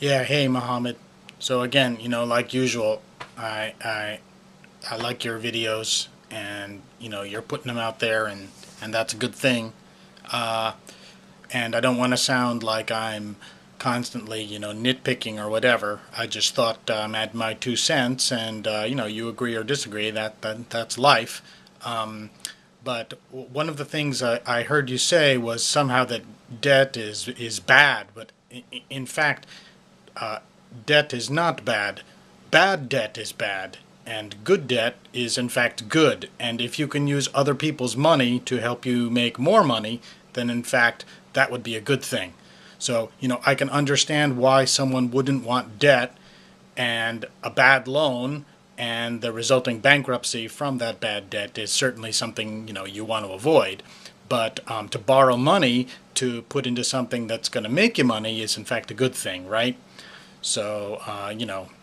Yeah, hey Mohammed. So again, like usual, I like your videos, and you're putting them out there, and that's a good thing. Uh, and I don't want to sound like I'm constantly, nitpicking or whatever. I just thought I'm at my 2 cents, and you agree or disagree. That's life. Um, but one of the things I heard you say was somehow that debt is bad, but in fact, uh, debt is not bad. Bad debt is bad. And good debt is, in fact, good. And if you can use other people's money to help you make more money, then, in fact, that would be a good thing. So, I can understand why someone wouldn't want debt and a bad loan and the resulting bankruptcy from that bad debt is certainly something, you want to avoid. But to borrow money to put into something that's going to make you money is, in fact, a good thing, right? So,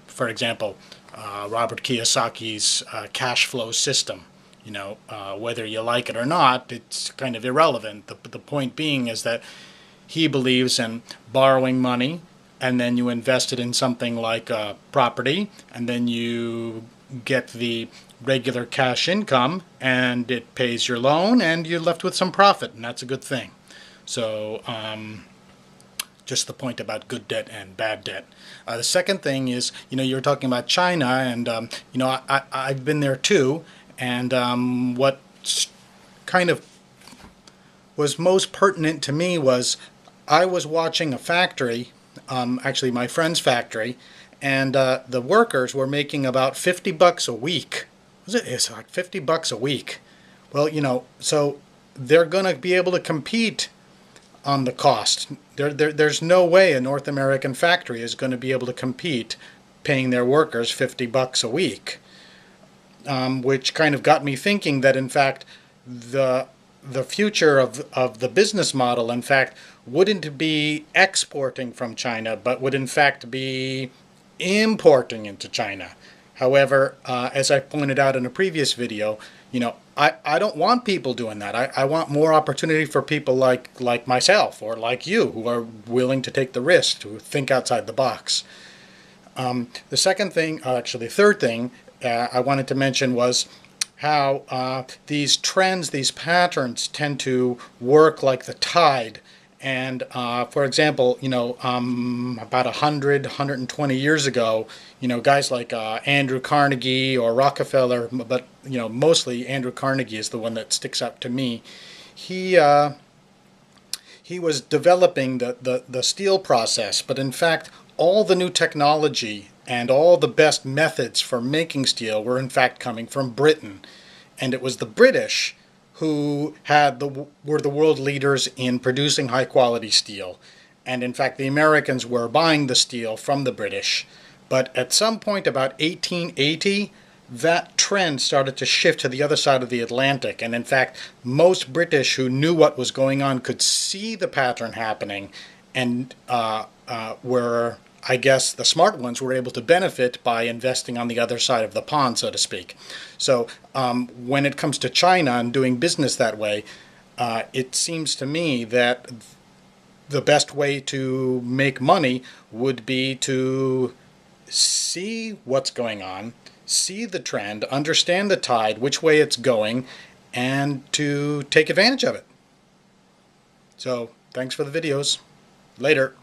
for example, Robert Kiyosaki's cash flow system, whether you like it or not, it's kind of irrelevant. The point being is that he believes in borrowing money and then you invest it in something like property, and then you get the regular cash income and it pays your loan and you're left with some profit, and that's a good thing. So, just the point about good debt and bad debt. The second thing is, you were talking about China, and I've been there too. And what kind of was most pertinent to me was I was watching a factory, actually my friend's factory, and the workers were making about $50 a week. It's like $50 a week. Well, so they're going to be able to compete on the cost. There's no way a North American factory is going to be able to compete paying their workers $50 a week, which kind of got me thinking that in fact the future of the business model in fact wouldn't be exporting from China, but would in fact be importing into China. However, as I pointed out in a previous video, I don't want people doing that. I want more opportunity for people like myself or like you who are willing to take the risk, to think outside the box. The second thing, actually the third thing I wanted to mention was how these trends, these patterns tend to work like the tide. And for example, about 120 years ago, guys like Andrew Carnegie or Rockefeller, but mostly Andrew Carnegie is the one that sticks out to me. He was developing the steel process, but in fact, all the new technology and all the best methods for making steel were in fact coming from Britain, and it was the British who were the world leaders in producing high quality steel. And in fact, the Americans were buying the steel from the British. But at some point about 1880, that trend started to shift to the other side of the Atlantic. And in fact, most British who knew what was going on could see the pattern happening, and were, I guess, the smart ones were able to benefit by investing on the other side of the pond, so to speak. So when it comes to China and doing business that way, it seems to me that the best way to make money would be to see what's going on, see the trend, understand the tide, which way it's going, and to take advantage of it. So thanks for the videos. Later.